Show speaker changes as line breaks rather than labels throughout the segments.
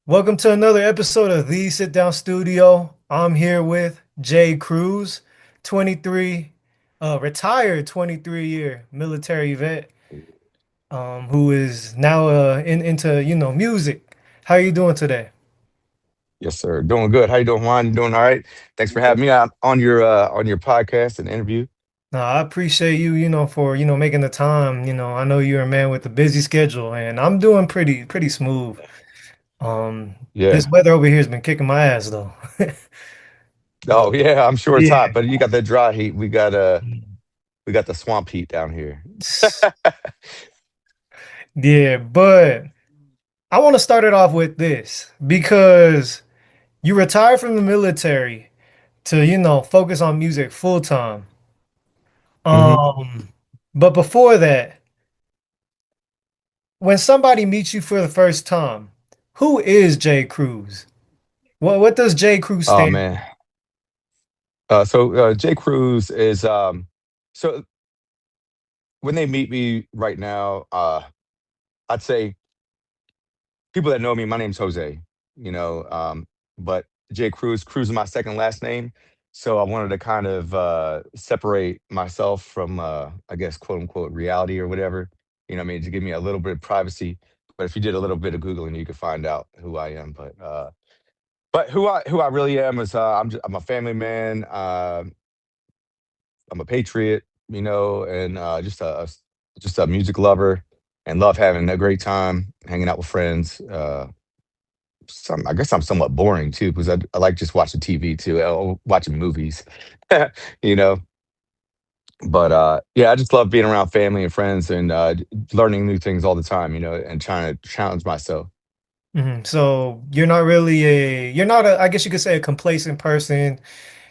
Welcome to another episode of the Sitdown Studio. I'm here with Cruz, 23, retired 23-year military vet, who is now into music. How are you doing today?
Yes, sir. Doing good. How you doing, Juan? You doing all right? Thanks for having me out on your podcast and interview.
No, I appreciate you, for making the time. I know you're a man with a busy schedule, and I'm doing pretty smooth. This
Yeah.
weather over here has been kicking my ass though. But
Oh, yeah. I'm sure it's
yeah.
hot, but you got that dry heat. We got the swamp heat down here.
Yeah, but I want to start it off with this because you retired from the military to, focus on music full time.
hmm
Um, but before that, when somebody meets you for the first time, who is Cruz? What does Cruz
Oh
stand
man. Jay Cruz is so when they meet me right now, I'd say people that know me, my name's Jose, you know, but Jay Cruz, Cruz is my second last name. So I wanted to kind of separate myself from, I guess, quote unquote, reality or whatever, what I mean, to give me a little bit of privacy. But if you did a little bit of Googling, you could find out who I am. But who I really am is I'm a family man. I'm a patriot, and just a music lover and love having a great time hanging out with friends. I guess I'm somewhat boring too because I like just watching TV too, watching movies, you know. But yeah, I just love being around family and friends and learning new things all the time, and trying to challenge myself.
So you're not a, I guess you could say a complacent person.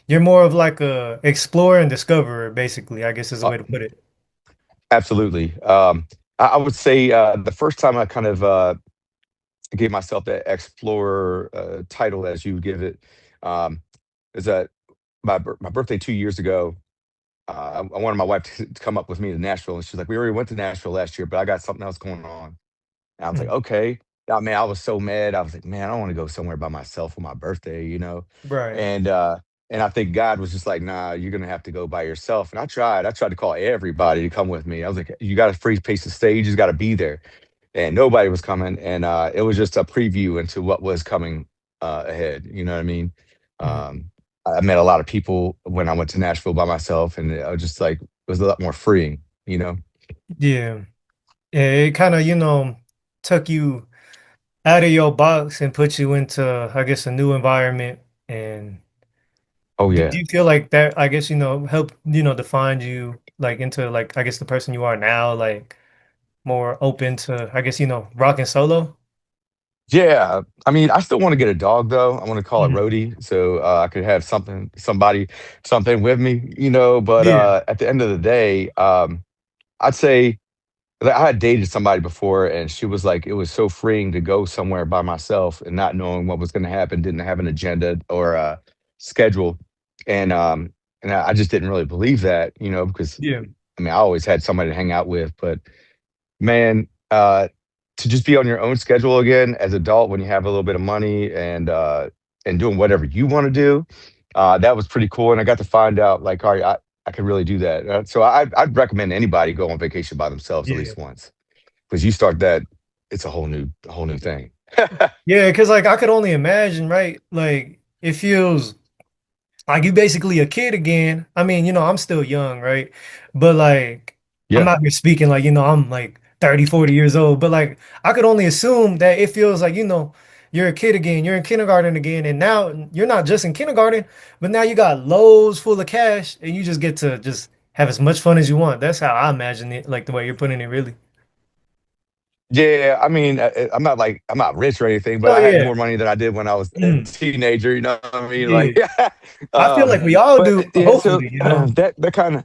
You're more of like a explorer and discoverer, basically, I guess is the
Uh,
way to put it.
Absolutely. I would say the first time I kind of gave myself that explorer title, as you would give it, um, is that my birthday 2 years ago. I wanted my wife to come up with me to Nashville, and she's like, "We already went to Nashville last year, but I got something else going on." And I was like,
Mhm.
"Okay." I mean, I was so mad. I was like, "Man, I don't want to go somewhere by myself on my birthday."
Right.
And I think God was just like, "Nah, you're gonna have to go by yourself." And I tried. I tried to call everybody to come with me. I was like, "You got a free piece of stage. You just got to be there." And nobody was coming. And it was just a preview into what was coming ahead. You know what I mean?
Mhm.
Um, I met a lot of people when I went to Nashville by myself, and I was just like, it was a lot more freeing.
Yeah. Yeah, it kind of, took you out of your box and put you into, I guess, a new environment. And
Oh
do
yeah.
you feel like that, I guess, help, define you like into like, I guess the person you are now, like more open to, I guess, rocking solo?
Yeah, I mean, I still want to get a dog though. I want to call it
Mhm.
Rhodey, so I could have something with me. But
Yeah.
at the end of the day, I'd say like, I had dated somebody before, and she was like, it was so freeing to go somewhere by myself and not knowing what was going to happen, didn't have an agenda or a schedule, and I just didn't really believe that, because
Yeah.
I mean, I always had somebody to hang out with, but man, to just be on your own schedule again as adult when you have a little bit of money and doing whatever you want to do, that was pretty cool. And I got to find out like, all right, I can really do that. So I'd recommend anybody go on vacation by themselves at
Yeah.
least once because you start that, it's a whole new thing.
Yeah, because like I could only imagine, right? Like it feels like you basically a kid again. I mean, I'm still young, right? But like I'm
Yeah.
out here speaking like, I'm like 30, 40 years old. But like I could only assume that it feels like, you're a kid again. You're in kindergarten again. And now you're not just in kindergarten, but now you got loads full of cash and you just get to just have as much fun as you want. That's how I imagine it, like the way you're putting it, really.
Yeah, I mean, I'm not rich or anything, but
Oh
I had
yeah.
more money than I did when I was a
Mm,
teenager. You know what I mean?
yeah.
Like,
I feel like
um,
we all
but
do,
yeah, so
hopefully.
that kind of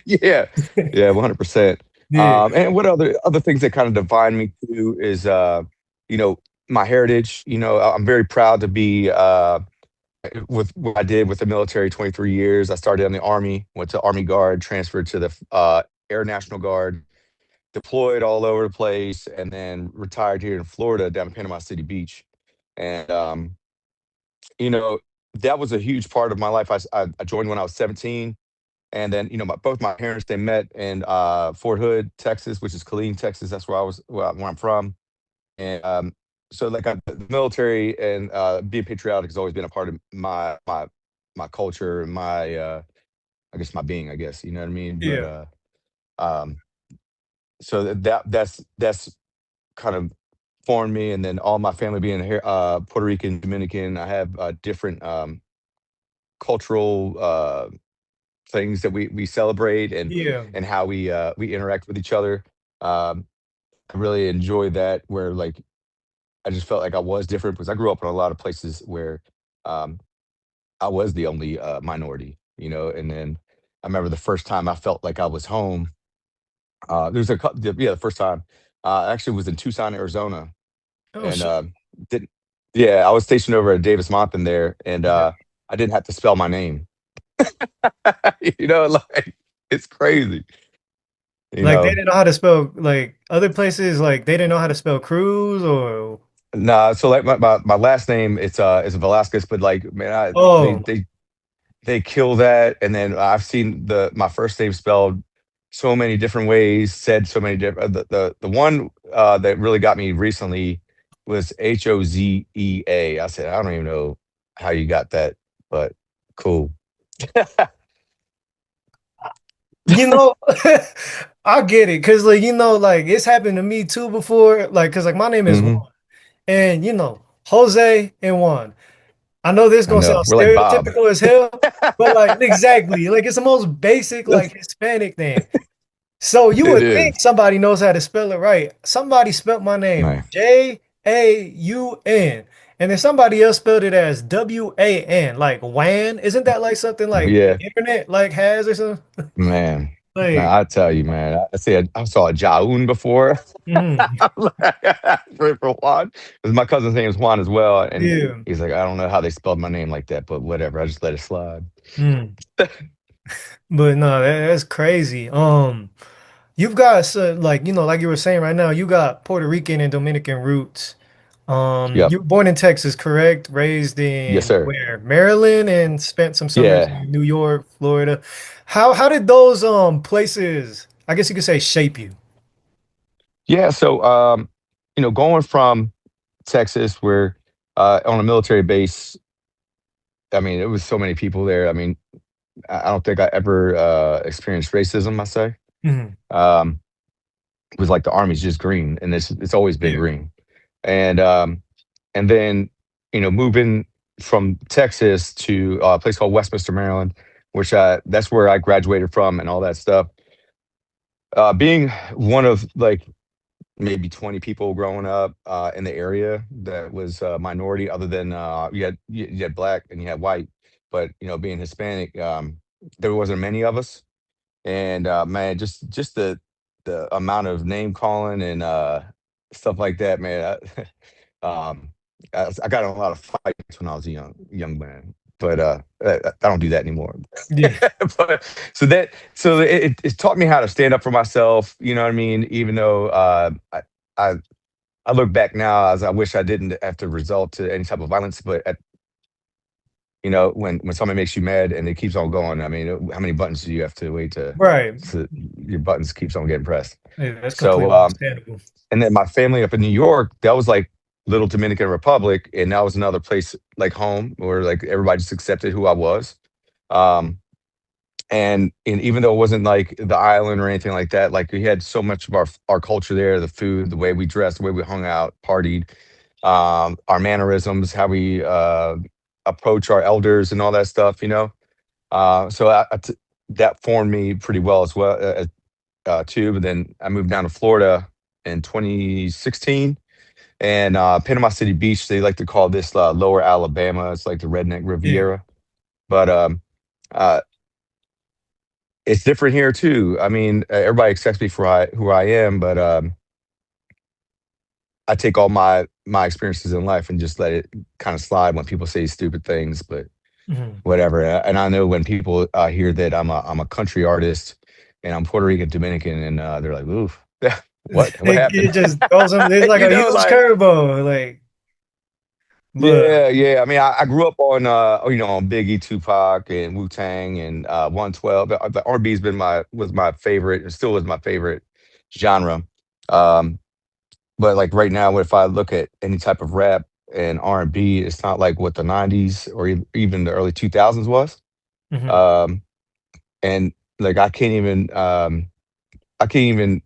yeah, yeah, 100%.
Yeah.
And what other things that kind of define me too is you know, my heritage. I'm very proud to be with what I did with the military 23 years. I started in the Army, went to Army Guard, transferred to the Air National Guard, deployed all over the place, and then retired here in Florida, down in Panama City Beach. And you know, that was a huge part of my life. I joined when I was 17, and then both my parents, they met in Fort Hood, Texas, which is Killeen, Texas. That's where I'm from. And so like the military and being patriotic has always been a part of my culture and my I guess my being, I guess, you know what I mean? But
Yeah.
um so that's kind of formed me. And then all my family being here, Puerto Rican, Dominican, I have different cultural things that we celebrate,
Yeah.
and how we interact with each other. Um I really enjoy that, where like I just felt like I was different because I grew up in a lot of places where um I was the only minority, and then I remember the first time I felt like I was home. There's yeah, the first time actually was in Tucson, Arizona,
Oh
and
shit.
didn't yeah, I was stationed over at Davis Monthan there, and
Yeah.
I didn't have to spell my name. Like it's crazy. You
Like they
know,
didn't know how to spell like other places, like they didn't know how to spell Cruz or
nah. So like my last name, it's Velasquez, but like man,
oh
they kill that. And then I've seen my first name spelled so many different ways, said so many different. The one that really got me recently was Hozea. I said, I don't even know how you got that, but cool.
you know I get it because like like it's happened to me too before like because like my name is
Hmm.
Juan and Jose and Juan. I know this
I
gonna
know.
sound
We're like Bob.
stereotypical as hell, but like exactly like it's the most basic like Hispanic thing. So you
It
would think
is.
somebody knows how to spell it right. Somebody spelled my name
Man.
Jaun, and then somebody else spelled it as WAN, like WAN. Isn't that like something like the
Yeah,
internet like has or something?
man.
Like,
Now I tell you, man. I saw a Jaun before.
mhm,
For Juan, because my cousin's name is Juan as well, and
yeah.
he's like, I don't know how they spelled my name like that, but whatever. I just let it slide.
Mm. But no, that's crazy. You've got so, like like you were saying right now, you got Puerto Rican and Dominican roots.
Yep.
You were born in Texas, correct? Raised
Yes,
in
sir.
where? Maryland and spent some summers
Yeah.
in New York, Florida. How did those places, I guess you could say, shape you?
Yeah. So, going from Texas, where on a military base, I mean, it was so many people there. I mean, I don't think I ever experienced racism. I say.
Hmm.
Um, it was like the Army's just green, and it's always been
Yeah,
green. And then moving from Texas to a place called Westminster, Maryland, which that's where I graduated from and all that stuff. Being one of like maybe 20 people growing up in the area that was minority, other than you had black and you had white, but being Hispanic, there wasn't many of us. And man, just the amount of name calling and stuff like that, man. Um, I got in a lot of fights when I was a young man, but I don't do that anymore.
yeah,
But so it taught me how to stand up for myself. You know what I mean? Even though I I look back now as I wish I didn't have to result to any type of violence, but when somebody makes you mad and it keeps on going, I mean, how many buttons do you have to wait
right.
to your buttons keeps on getting pressed?
Yeah, that's
So,
completely understandable.
and then my family up in New York, that was like little Dominican Republic, and that was another place like home where like everybody just accepted who I was. Um, and even though it wasn't like the island or anything like that, like we had so much of our culture there, the food, the way we dressed, the way we hung out, partied, our mannerisms, how we approach our elders and all that stuff. So that formed me pretty well as well too. But then I moved down to Florida in 2016, and Panama City Beach, they like to call this Lower Alabama. It's like the redneck
Yeah.
Riviera, but uh, it's different here too. I mean, everybody accepts me for who I am, but I take all my experiences in life and just let it kind of slide when people say stupid things. But
Hmm.
whatever. And I know when people hear that I'm a country artist and I'm Puerto Rican Dominican, and they're like, "Oof." What
it
happened?
just throws them. It's like
You
a
know,
huge
like
curveball. Like, but
yeah, yeah. I mean, I grew up on on Biggie, Tupac, and Wu Tang, and 112. The R&B's been my was my favorite, and still is my favorite genre. Um, but like right now, if I look at any type of rap and R&B, it's not like what the '90s or even the early 2000s was.
mhm,
Um, and like I can't even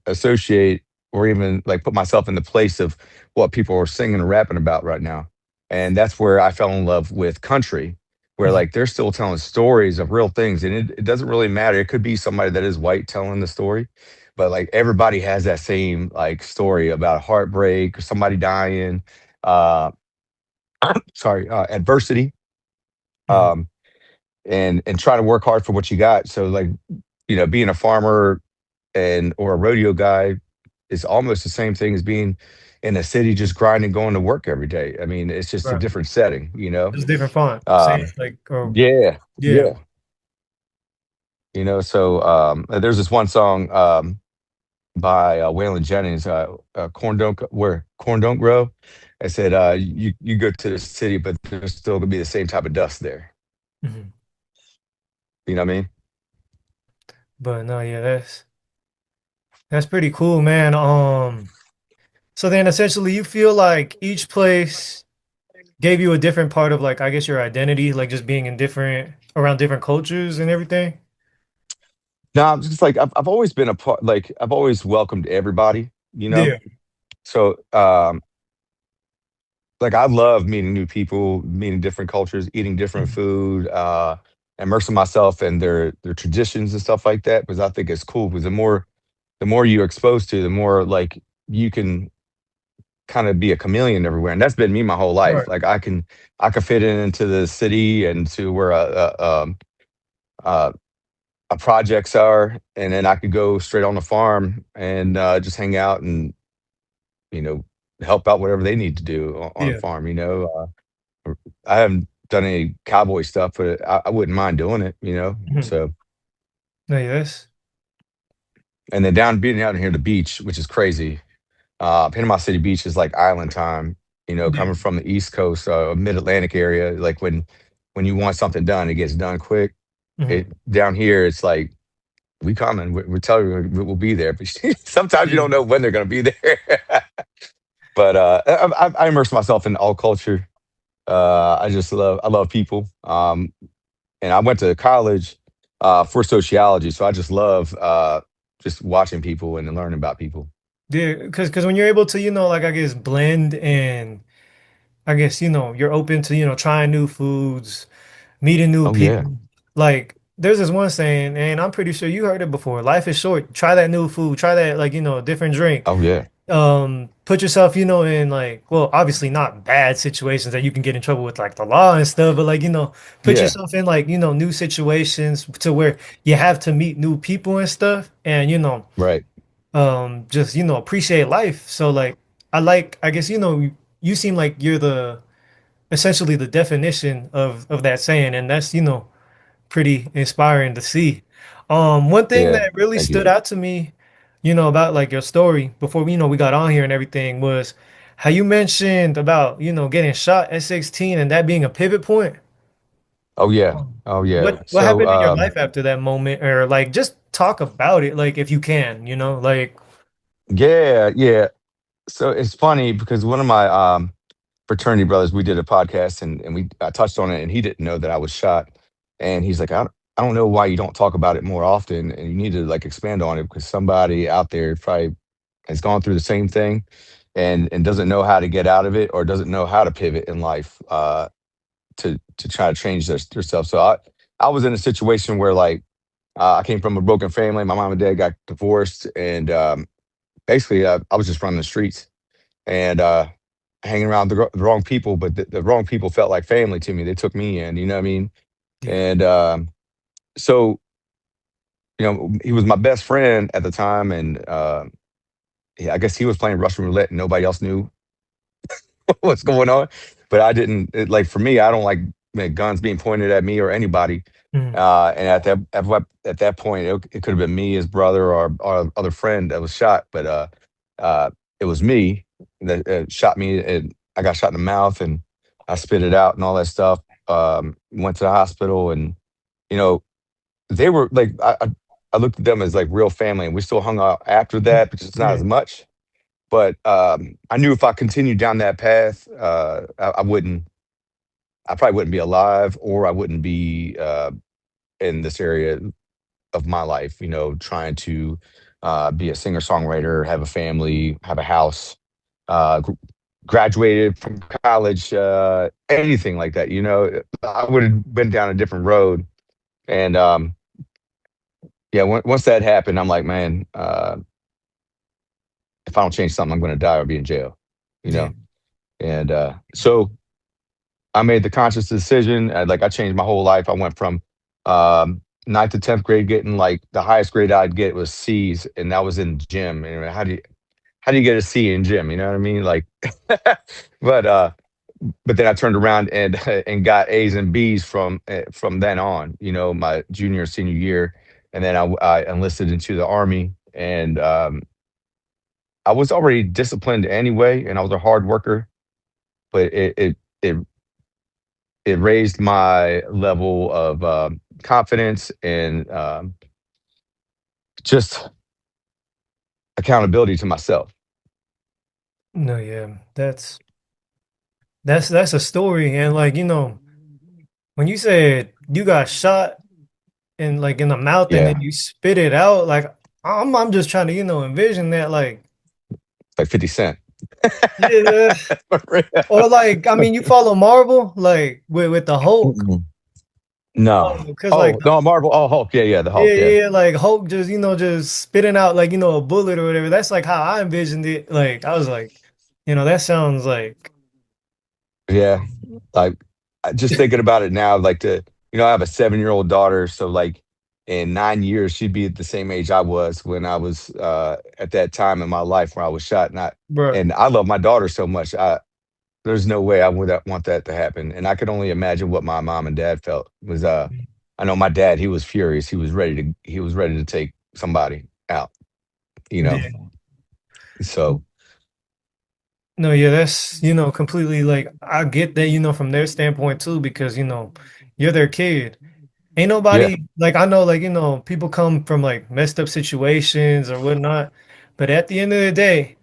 associate or even like put myself in the place of what people are singing and rapping about right now. And that's where I fell in love with country, where
mhm,
like they're still telling stories of real things. And it doesn't really matter. It could be somebody that is white telling the story, but like everybody has that same like story about heartbreak or somebody dying, uh, adversity,
mhm.
um, and try to work hard for what you got. So like, being a farmer and or a rodeo guy is almost the same thing as being in a city just grinding going to work every day. I mean, it's just a
Right.
different setting,
Just different font. Same
Um,
like or
yeah,
yeah.
yeah. So there's this one song by Waylon Jennings, where corn don't grow. I said, you go to the city, but there's still gonna be the same type of dust there.
Mhm.
You know what I mean?
But no, yeah, that's pretty cool, man. So then essentially you feel like each place gave you a different part of like I guess your identity, like just being in different around different cultures and everything.
No, I'm just like I've always been a part. Like I've always welcomed everybody.
Yeah.
So like I love meeting new people, meeting different cultures, eating different
Mhm.
food, immersing myself in their traditions and stuff like that. Because I think it's cool. Because the more you're exposed to, the more like you can kind of be a chameleon everywhere. And that's been me my whole life.
Right.
Like I can fit into the city and to where uh, a projects are, and then I could go straight on the farm and just hang out and you know help out whatever they need to do on a
Yeah.
farm. I haven't done any cowboy stuff, but I wouldn't mind doing it.
Mhm.
So
No, yes.
and then being down here at the beach, which is crazy. Panama City Beach is like island time.
Yeah.
Coming from the East Coast, Mid Atlantic area, like when you want something done, it gets done quick.
Mhm.
It down here, it's like we coming. We're telling you we'll be there, but sometimes you
Yeah.
don't know when they're going to be there. But I immerse myself in all culture. I love people. And I went to college for sociology, so I just love just watching people and learning about people.
Yeah, because when you're able to, like I guess blend and I guess, you're open to, trying new foods, meeting new
Oh yeah,
people. Like there's this one saying, and I'm pretty sure you heard it before. Life is short. Try that new food. Try that like, different drink.
oh yeah,
Put yourself, in like, well, obviously not bad situations that you can get in trouble with like the law and stuff, but like, put
yeah.
yourself in like, new situations to where you have to meet new people and stuff and,
Right.
just, appreciate life. So like I guess, you seem like you're the essentially the definition of that saying, and that's, pretty inspiring to see. One thing
Yeah.
that really
Thank you.
stood out to me, about like your story before we got on here and everything was how you mentioned about, getting shot at 16 and that being a pivot point.
Oh yeah.
Um,
Oh yeah.
what
So
happened in your life after that moment, or like just talk about it, like if you can, like
yeah, yeah. So it's funny because one of my fraternity brothers, we did a podcast and we I touched on it and he didn't know that I was shot. And he's like, I don't know why you don't talk about it more often and you need to like expand on it because somebody out there probably has gone through the same thing and doesn't know how to get out of it or doesn't know how to pivot in life to try to change their stuff. So I was in a situation where like I came from a broken family. My mom and dad got divorced, and basically, I was just running the streets and hanging around the wrong people. But the wrong people felt like family to me. They took me in. You know what I mean?
yeah,
And so, he was my best friend at the time, and yeah, I guess he was playing Russian roulette, and nobody else knew what's going on. But I didn't like for me. I don't like guns being pointed at me or anybody.
Mm,
And at that point, it could have been me, his brother, or other friend that was shot, but uh, it was me that shot me, and I got shot in the mouth, and I spit it out and all that stuff. Went to the hospital, and you know, they were like, I looked at them as like real family, and we still hung out after
mm,
that, but just not
yeah,
as much. But I knew if I continued down that path, I probably wouldn't be alive, or I wouldn't be in this area of my life, trying to be a singer songwriter, have a family, have a house, graduated from college, anything like that. I would have been down a different road. And yeah, once that happened, I'm like, man, if I don't change something, I'm going to die or be in jail. You
yeah.
know, and so I made the conscious decision. I changed my whole life. I went from ninth to 10th grade, getting like the highest grade I'd get was C's, and that was in gym. And how do you get a C in gym? You know what I mean? Like, but but then I turned around and and got A's and B's from then on. My junior senior year, and then I enlisted into the army, and I was already disciplined anyway, and I was a hard worker, but it it raised my level of confidence and just accountability to myself.
No, yeah. That's a story. And like, when you said you got shot in like in the mouth and
Yeah,
then you spit it out, like I'm just trying to, envision that like
like 50 Cent.
yeah.
For real.
Or like I mean you follow Marvel like with the Hulk.
Mm-mm. No.
Because like
Oh no, Marvel. Oh, Hulk. Yeah, yeah, the
yeah,
Hulk. Yeah,
yeah, like Hulk just, just spitting out like, a bullet or whatever. That's like how I envisioned it. Like I was like, that sounds like
yeah. Like just thinking about it now, like I have a 7-year-old daughter, so like in 9 years she'd be at the same age I was when I was at that time in my life where I was shot.
bro.
And I love my daughter so much. There's no way I would want that to happen. And I could only imagine what my mom and dad felt. Was I know my dad, he was furious. He was ready to take somebody out, you know.
Yeah.
So
No, yeah, that's, completely like I get that, from their standpoint too, because, you're their kid. Ain't
yeah.
nobody like I know like, people come from like messed up situations or whatnot, but at the end of the day,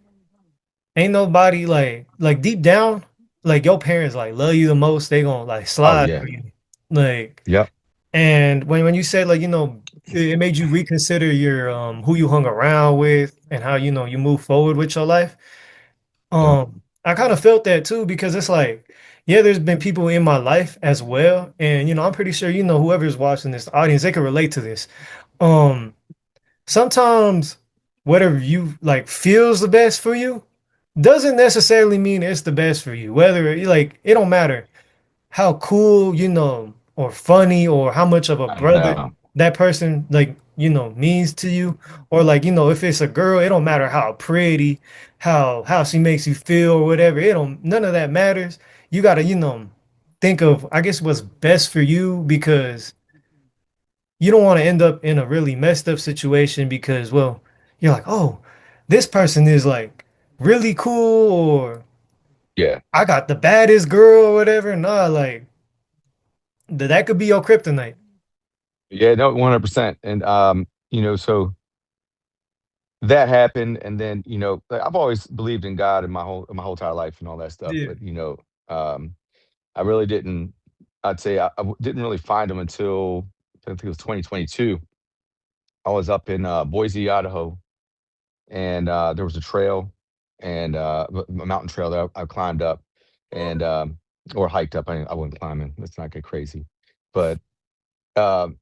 ain't nobody like deep down, like your parents like love you the most, they gonna like
Oh
slide
yeah.
for you. Like
Yep.
and when you said like, it made you reconsider your who you hung around with and how, you move forward with your life.
Yep.
I kind of felt that too because it's like, yeah, there's been people in my life as well. And I'm pretty sure, whoever's watching this audience, they can relate to this. Um, Sometimes whatever you like feels the best for you doesn't necessarily mean it's the best for you. Whether like it don't matter how cool, or funny or how much of a
I
brother
know.
that person like, means to you. Or like, if it's a girl, it don't matter how pretty, how she makes you feel or whatever. It don't none of that matters. You gotta, think of I guess what's best for you because you don't want to end up in a really messed up situation because, well, you're like, oh, this person is like really cool or
Yeah.
I got the baddest girl or whatever. Nah, like that could be your kryptonite.
Yeah, no, 100%. And so that happened, and then like, I've always believed in God in my whole entire life and all that stuff,
Yeah.
but um I really didn't. I'd say didn't really find him until I think it was 2022. I was up in Boise, Idaho, and there was a trail, and a mountain trail that I climbed up, and or hiked up. I wasn't climbing. Let's not get crazy, but um,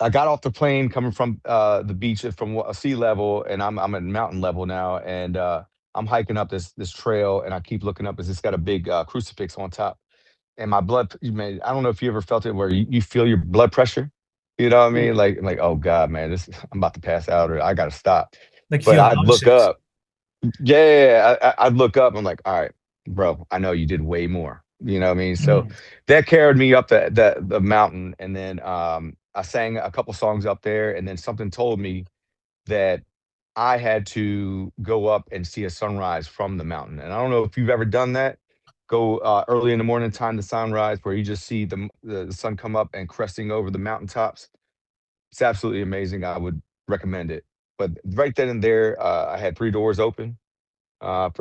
I got off the plane coming from the beach from sea level, and I'm at mountain level now, and I'm hiking up this trail, and I keep looking up as it's got a big crucifix on top, and my man, I don't know if you ever felt it where you feel your blood pressure. You know what I mean?
Yeah.
Like, oh God, man, I'm about to pass out, or I got to stop.
Like you
But
feel
I'd look
nauseous.
up. Yeah, I'd look up. I'm like, all right, bro, I know you did way more. You know what I mean? So
Mm.
that carried me up the mountain, and then I sang a couple songs up there, and then something told me that I had to go up and see a sunrise from the mountain. And I don't know if you've ever done that. Go early in the morning time to sunrise, where you just see the sun come up and cresting over the mountaintops. It's absolutely amazing. I would recommend it. But right then and there, I had three doors open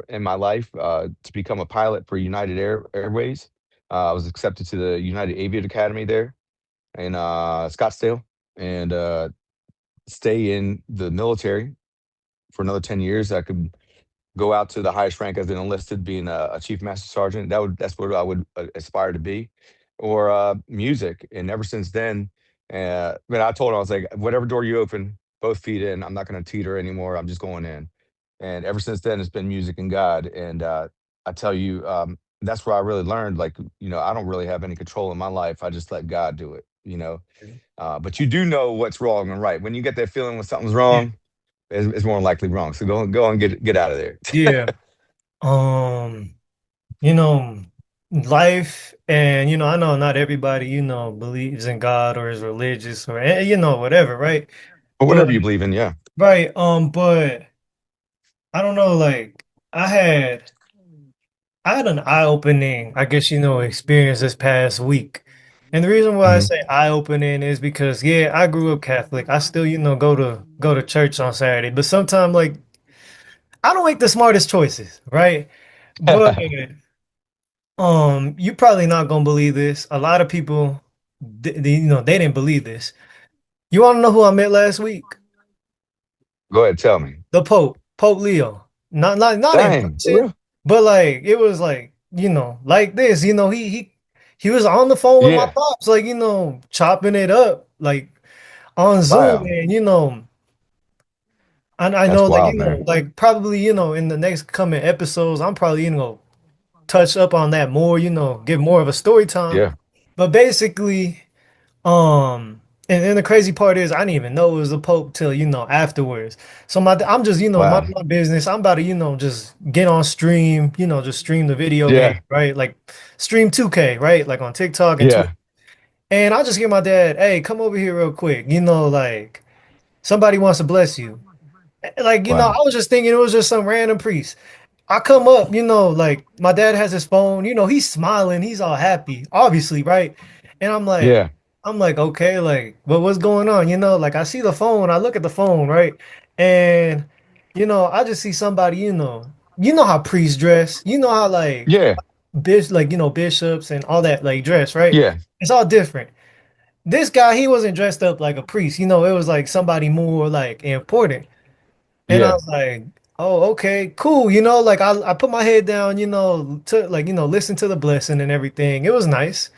in my life to become a pilot for Airways. I was accepted to the United Aviate Academy there in Scottsdale, and stay in the military for another 10 years. I could go out to the highest rank as an enlisted, being a chief master sergeant. That's what I would aspire to be, or music. And ever since then, when I told him, I was like, whatever door you open, both feet in. I'm not going to teeter anymore. I'm just going in. And ever since then, it's been music and God. And I tell you, that's where I really learned. Like, I don't really have any control in my life. I just let God do it. But you do know what's wrong and right. When you get that feeling when something's
Yeah.
wrong, it's more than likely wrong. So go and get out of there.
Yeah. Um, you know, life and I know not everybody, believes in God or is religious or whatever, right?
Or
But
whatever you believe in, yeah.
right, but I don't know, like I had I had an eye-opening, I guess experience this past week. And the reason why I
Mhm.
say eye-opening is because yeah, I grew up Catholic. I still, go to church on Saturday, but sometimes like I don't make the smartest choices, right? But you probably not gonna believe this. A lot of people, they didn't believe this. You want to know who I met last week?
Go ahead, tell me.
The Pope, Pope Leo. Not in
Dang, for
person,
real?
but like it was like like this. He was on the phone with my
Yeah.
pops, like chopping it up like on Zoom,
Wow.
and I
That's
know like
wild, man.
like probably in the next coming episodes, I'm probably touch up on that more, give more of a story time.
Yeah.
But basically, and the crazy part is I didn't even know it was the Pope till, afterwards. So I'm just,
Wow.
minding my business. I'm about to, just get on stream, just stream the video game,
Yeah.
right? Like stream 2K, right? Like on TikTok and Twitch.
Yeah.
And I just hear my dad, hey, come over here real quick. Like somebody wants to bless you. Like, I
Wow.
was just thinking it was just some random priest. I come up, like my dad has his phone, he's smiling, he's all happy, obviously, right? And
Yeah.
I'm like, okay, like, but what's going on? Like I see the phone, I look at the phone, right? And I just see somebody, how priests dress, how like
Yeah.
like bishops and all that like dress, right?
Yeah.
It's all different. This guy, he wasn't dressed up like a priest, it was like somebody more like important. And I
Yeah.
was like, oh, okay, cool. Like I put my head down, to like, listen to the blessing and everything. It was nice.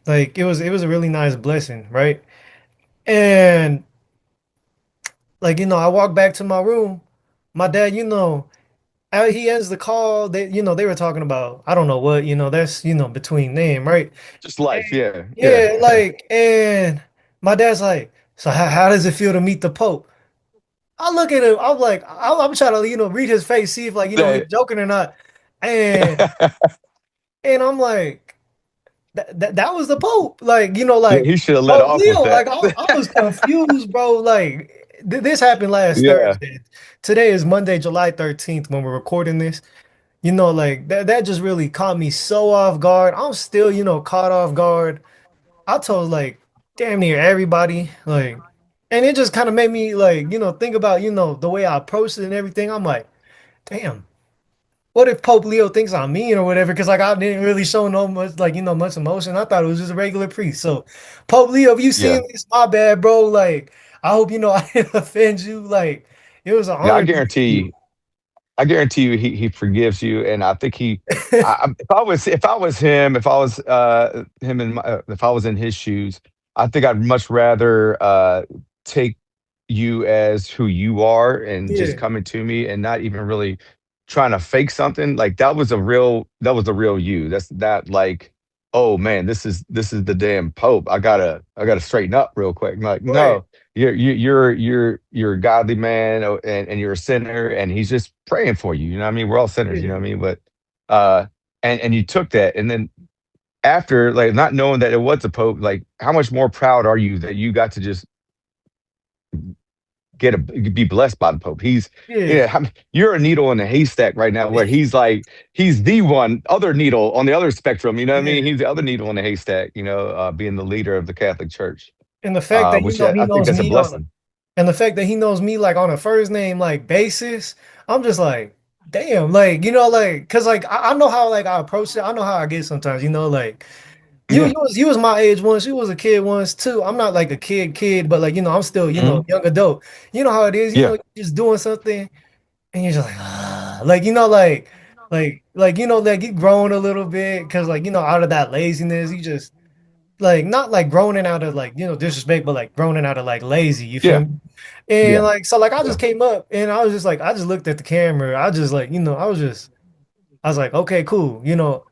Like it was a really nice blessing, right? And like, I walked back to my room. My dad, he ends the call. They were talking about, I don't know what, that's, between them, right?
Just life.
And,
Yeah. Yeah.
yeah, like, and my dad's like, so how does it feel to meet the Pope? I look at him. I'm like, I'm trying to, read his face, see if like, he's
That-
joking or not. And and I'm like, that was the Pope. Like,
yeah,
like
he should have let
Pope
off with
Leo.
that.
Like I was confused, bro. Like this happened last
Yeah.
Thursday. Today is Monday, July 13th when we're recording this. Like that just really caught me so off guard. I'm still, caught off guard. I told like damn near everybody, like, and it just kind of made me like, think about, the way I approached it and everything. I'm like, damn, what if Pope Leo thinks I'm mean or whatever? Because like I didn't really show no much like, much emotion. I thought it was just a regular priest. So Pope Leo, if you
Yeah.
seen this, my bad, bro. Like, I hope I didn't offend you. Like, it was an
Yeah,
honor to meet you.
I guarantee you, he forgives you, and I think he. If I was him, and if I was in his shoes, I think I'd much rather take you as who you are and just
Yeah,
coming to me and not even really trying to fake something. Like that was the real you. That's that like, oh man, this is the damn Pope. I gotta straighten up real quick. Like,
right.
no, you're a godly man, and you're a sinner, and he's just praying for you. You know what I mean? We're all sinners. You know
Yeah,
what I mean? But and you took that, and then after, like, not knowing that it was a pope, like, how much more proud are you that you got to just be blessed by the pope? He's,
Yeah.
yeah, you're a needle in a haystack right now, where he's like, he's the one other needle on the other spectrum. You know what I mean?
Yeah.
He's the other needle in the haystack. Being the leader of the Catholic Church,
And the fact that
which
he
I think
knows
that's a
me on
blessing.
and the fact that he knows me like on a first name like basis, I'm just like, damn, like, like, cause like I know how like I approach it. I know how I get sometimes, like
Yeah.
you was my age once, you was a kid once too. I'm not like a kid, but like, I'm still,
Mhm.
young adult. You know how it is,
Yeah.
you're just doing something and you're just like, ah, like, like you growing a little bit, cause like, out of that laziness, you just like not like groaning out of like disrespect, but like groaning out of like lazy. You feel
Yeah.
me? And
Yeah.
like so, like I
Yeah.
just came up and I was just like I just looked at the camera. I just like I was like okay, cool.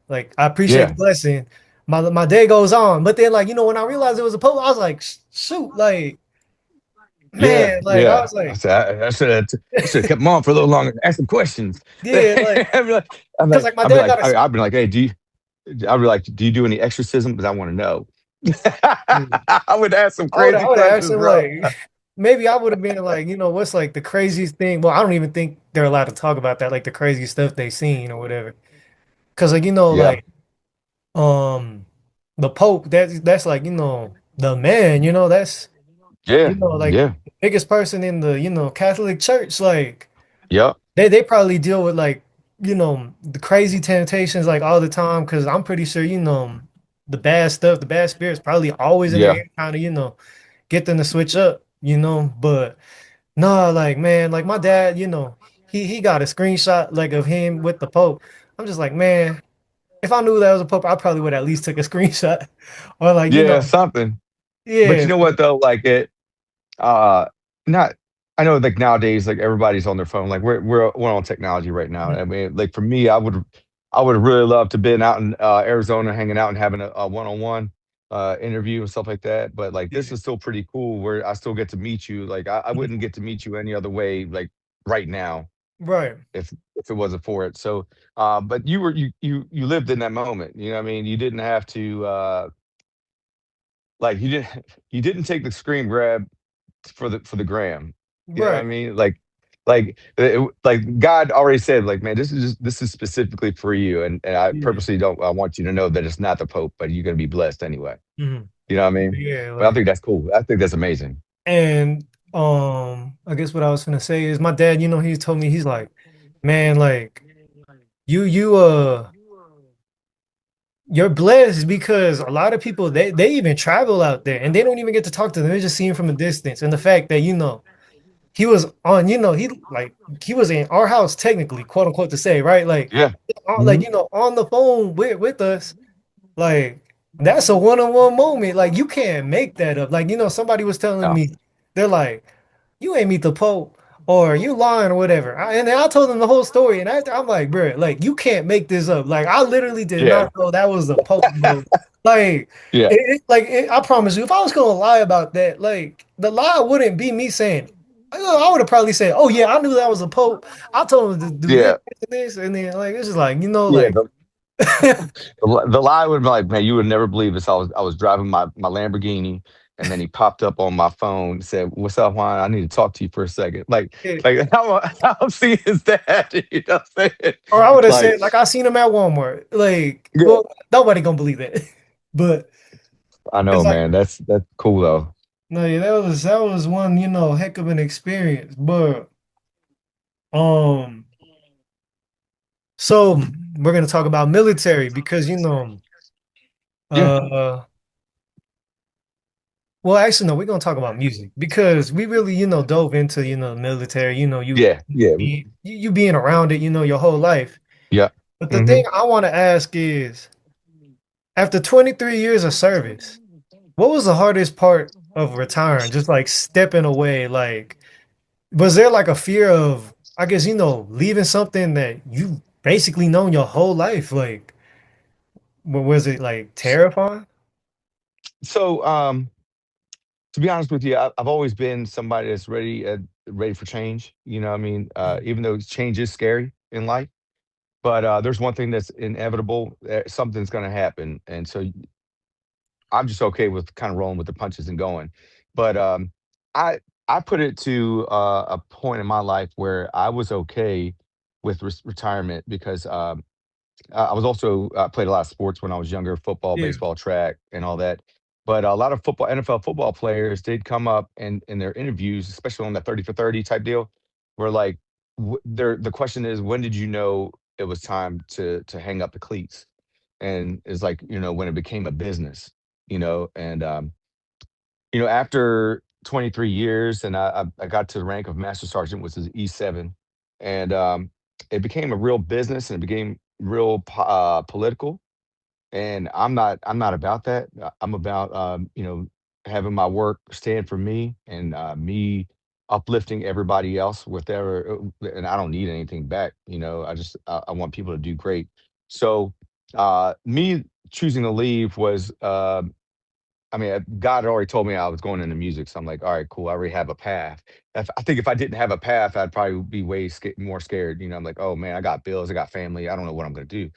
Like I appreciate the
Yeah.
blessing. My day goes on, but then like when I realized it was a post, I was like shoot, like
Yeah.
man, like I
Yeah.
was like
I should have kept him on for a little longer, asked some questions.
yeah, like
I'd be like,
because like my
I'd be
dad
like,
got a
I'd be like, hey, I'd be like, do you do any exorcism? Because I want to know. I would ask some
I
crazy
would have asked
questions,
him
bro.
like maybe I would have been like, what's like the craziest thing? Well, I don't even think they're allowed to talk about that, like the crazy stuff they seen or whatever. Cause like
Yeah.
like um the Pope, that's like, the man, that's
Yeah.
like
Yeah.
the biggest person in the, Catholic Church. Like
Yep.
they probably deal with like, the crazy temptations like all the time. Cause I'm pretty sure, the bad stuff, the bad spirits probably always in their
Yeah.
ear trying to, get them to switch up, but no, like man, like my dad, he got a screenshot like of him with the Pope. I'm just like, man, if I knew that was a Pope, I probably would at least took a screenshot. Or like,
Yeah. Something. But
yeah,
you know what though? Like uh not I know, like, nowadays, like, everybody's on their phone. Like, we're on technology right now. I mean, like, for me, I would really love to been out in Arizona, hanging out and having a one-on-one interview and stuff like that. But like, this
yeah,
is still pretty cool where I still get to meet you. Like, I wouldn't get to meet you any other way, like, right now,
right,
if it wasn't for it. So but you lived in that moment. You know what I mean? You didn't have to like, you didn't take the screen grab for the gram. You know what I
right,
mean? Like God already said, like, man, this is specifically for you, and I
yeah,
purposely don't. I want you to know that it's not the Pope, but you're gonna be blessed anyway.
mhm,
You know what I mean?
yeah,
But I
like,
think that's cool. I think that's amazing.
and I guess what I was gonna say is my dad, he told me he's like, man, like you're blessed because a lot of people they even travel out there and they don't even get to talk to them. They just see him from a distance. And the fact that, he was on, he was in our house technically, quote unquote, to say, right?
Yeah.
Like,
Hmm.
on the phone with us, like that's a one-on-one moment. Like you can't make that up. Like, somebody was telling
Yeah.
me, they're like, you ain't meet the Pope or you lying or whatever. And then I told them the whole story. And after I'm like, bro, like you can't make this up. Like I literally did
Yeah.
not know that was the Pope, bro. Like
Yeah.
I promise you, if I was gonna lie about that, like the lie wouldn't be me saying, I would have probably said, "Oh yeah, I knew that was a Pope. I told him to do this,
Yeah.
this, and then like it's just like
Yeah.
like
The lie would be like, man, you would never believe this. I was driving my Lamborghini, and then he popped up on my phone and said, "What's up, Juan? I need to talk to you for a second." Like, how see is that? You know what I'm saying?
or I would have
Like,
said like I seen him at Walmart. Like,
yeah,
well, nobody gonna believe that, but
I know,
it's like
man. That's cool though.
no, yeah, that was one heck of an experience, but um, so we're gonna talk about military because
Yeah,
uh. Well, actually, no, we're gonna talk about music because we really, dove into, the military,
yeah, yeah,
you being around it, your whole life.
yeah.
But the
Hmm.
thing I want to ask is, after 23 years of service, what was the hardest part of retiring? Just like stepping away, like, was there like a fear of, I guess, leaving something that you basically known your whole life? Like, was it like terrifying?
So, to be honest with you, I've always been somebody that's ready for change. You know what I mean? Even though change is scary in life. But there's one thing that's inevitable. Something's going to happen, and so I'm just okay with kind of rolling with the punches and going. But I I put it to a point in my life where I was okay with retirement because I was also played a lot of sports when I was younger, football,
Yeah.
baseball, track, and all that. But a lot of football, NFL football players did come up and in their interviews, especially on that 30 for 30 type deal, were like, the question is, when did you know it was time to hang up the cleats? And it's like, when it became a business, and after 23 years, and I got to the rank of master sergeant, which is E7, and it became a real business and it became real political. And I'm not about that. I'm about having my work stand for me and me uplifting everybody else with their, and I don't need anything back. I want people to do great. So me choosing to leave was I mean, God had already told me I was going into music, so I'm like, all right, cool. I already have a path. I think if I didn't have a path, I'd probably be way more scared. I'm like, oh man, I got bills, I got family, I don't know what I'm going to do.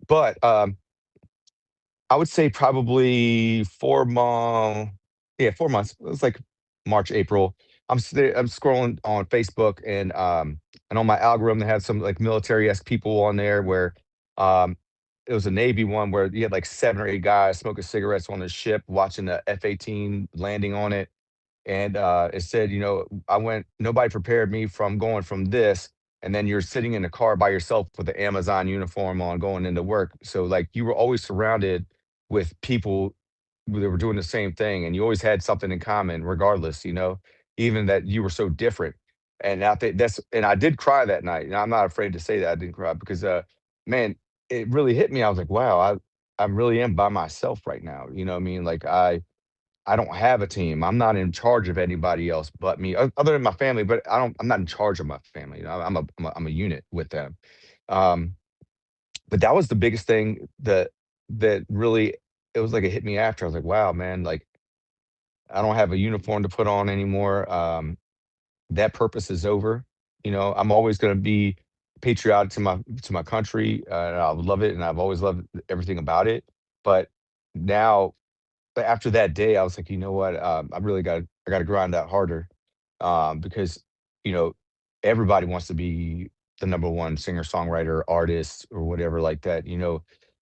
But I would say probably 4 months. Yeah, 4 months. It was like March, April. I'm scrolling on Facebook and on my algorithm they had some like military esque people on there where um it was a Navy one where you had like 7 or 8 guys smoking cigarettes on the ship, watching the F-18 landing on it. And it said, I went, nobody prepared me from going from this. And then you're sitting in the car by yourself with the Amazon uniform on going into work. So, like, you were always surrounded with people that were doing the same thing. And you always had something in common, regardless, even that you were so different. And I think and I did cry that night. And I'm not afraid to say that I didn't cry because, man, it really hit me. I was like, wow, I really am by myself right now. You know what I mean? Like, I don't have a team. I'm not in charge of anybody else but me, other than my family. But I'm not in charge of my family. I'm a unit with them. Um, but that was the biggest thing that really it was like it hit me after. I was like, wow, man, like I don't have a uniform to put on anymore. That purpose is over. I'm always going to be patriotic to my country. And I love it, and I've always loved everything about it. But now but after that day, I was like, you know what? I got to grind out harder, because you know everybody wants to be the number one singer, songwriter, artist, or whatever like that.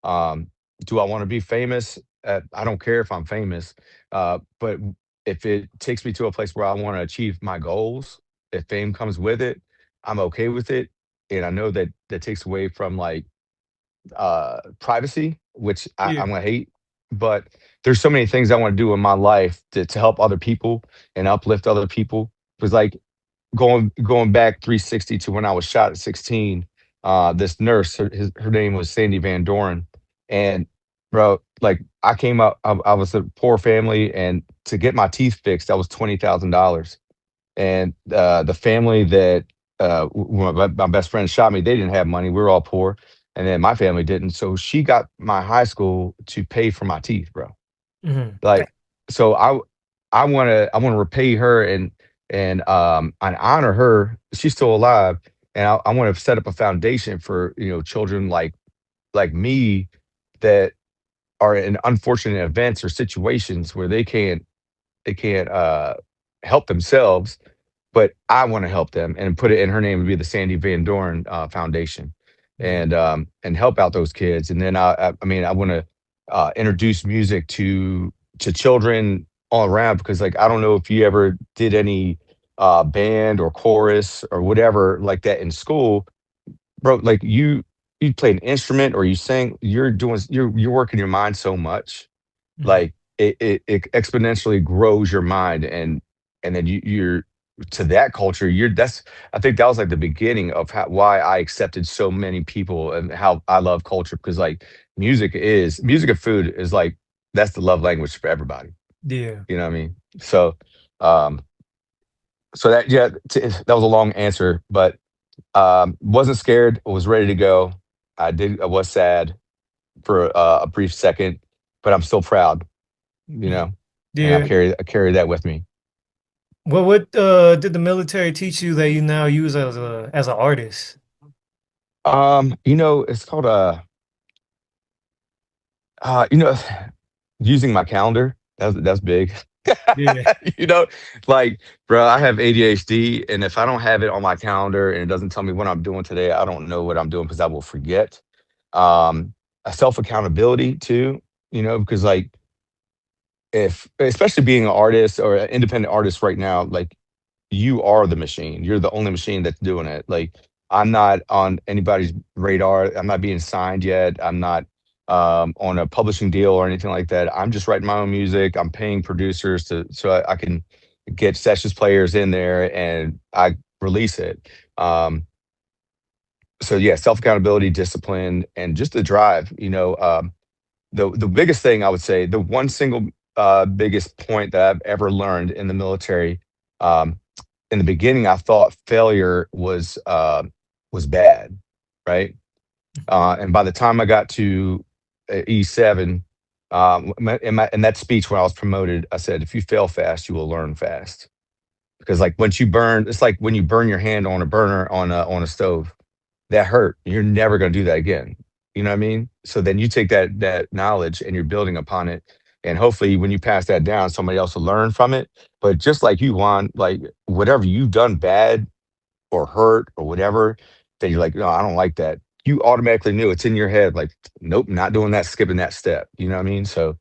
Um, do I want to be famous? I don't care if I'm famous, but if it takes me to a place where I want to achieve my goals, if fame comes with it, I'm okay with it. And I know that that takes away from like privacy, which
Yeah.
I'm gonna hate. But there's so many things I want to do in my life to help other people and uplift other people. Because like going back 360 to when I was shot at 16, this nurse, her name was Sandy Van Doren, and bro, like I came up, I was a poor family, and to get my teeth fixed, that was $20,000. And the family that when my best friend shot me, they didn't have money. We were all poor, and then my family didn't. So she got my high school to pay for my teeth, bro.
Hmm.
Like, so I want to repay her and honor her. She's still alive, and I want to set up a foundation for children like me that are in unfortunate events or situations where they can't help themselves, but I want to help them and put it in her name would be the Sandy Van Doren Foundation,
Hmm.
and help out those kids. And then I mean I want to introduce music to children all around because like I don't know if you ever did any band or chorus or whatever like that in school, bro. Like you play an instrument or you sing, you're working your mind so much,
Hmm.
like it exponentially grows your mind, and then you're to that culture. That's I think that was like the beginning of why I accepted so many people and how I love culture because like music and food is like that's the love language for everybody.
Yeah.
You know what I mean? Um so that yeah that was a long answer, but wasn't scared, was ready to go. I was sad for a brief second, but I'm still proud, you
Hmm.
know, and
Yeah.
I carry that with me.
What did the military teach you that you now use as a artist?
It's called you know, using my calendar. That's big.
Yeah,
you know, like, bro, I have ADHD, and if I don't have it on my calendar and it doesn't tell me what I'm doing today, I don't know what I'm doing because I will forget. A self accountability too, because like if especially being an artist or an independent artist right now, like you are the machine. You're the only machine that's doing it. Like I'm not on anybody's radar. I'm not being signed yet. I'm not on a publishing deal or anything like that. I'm just writing my own music. I'm paying producers so I can get sessions players in there and I release it. So yeah, self accountability, discipline, and just the drive. The biggest thing I would say, the one single biggest point that I've ever learned in the military. Um, in the beginning, I thought failure was bad, right? And by the time I got to E7, in that speech when I was promoted, I said, "If you fail fast, you will learn fast." Because like once you burn, it's like when you burn your hand on a burner on a stove, that hurt. You're never going to do that again. You know what I mean? So then you take that knowledge and you're building upon it. And hopefully when you pass that down, somebody else will learn from it. But just like you, Juan, like whatever you've done bad or hurt or whatever, then you're like, no, I don't like that. You automatically knew it's in your head, like, nope, not doing that, skipping that step. You know what I mean? So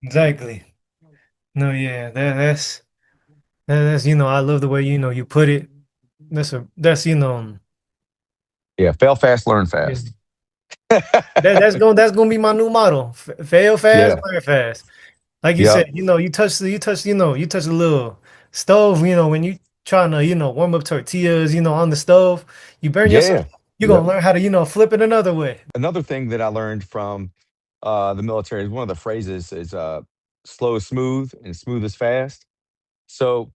exactly. No, yeah, that's I love the way you put it. That's
yeah, fail fast, learn
yeah.
fast.
That's gonna be my new motto. Fail fast,
Yeah.
learn fast. Like you said,
Yep.
you touch the little stove, when you trying to, warm up tortillas, on the stove, you burn yourself,
Yeah.
you're
Yep.
gonna learn how to, flip it another way.
Another thing that I learned from the military is one of the phrases is slow is smooth and smooth is fast. So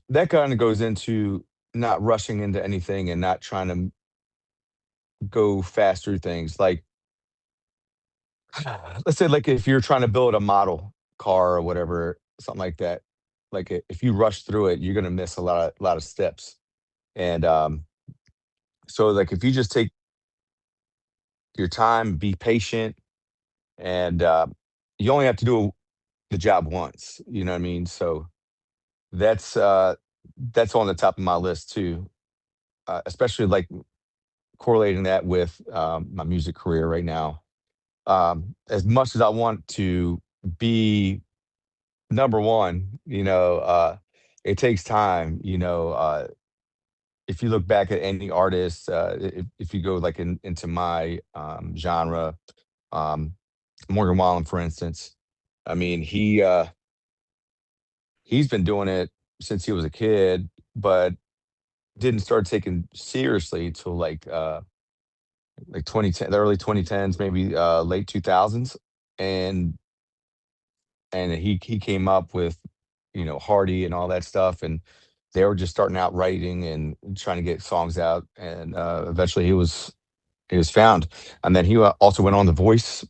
that kind of goes into not rushing into anything and not trying to go fast through things. Like, let's say, like, if you're trying to build a model car or whatever, something like that, like if you rush through it, you're going to miss a lot of steps. And so, like, if you just take your time, be patient, and you only have to do the job once. You know what I mean? So that's uh, that's on the top of my list too, especially like correlating that with my music career right now. As much as I want to be number one, it takes time. If you look back at any artist, if you go like into my genre, um, Morgan Wallen, for instance, I mean he's been doing it since he was a kid, but didn't start taking seriously till like 2010, the early 2010s, maybe late 2000s, and he came up with Hardy and all that stuff, and they were just starting out writing and trying to get songs out, and eventually he was found, and then he also went on The Voice.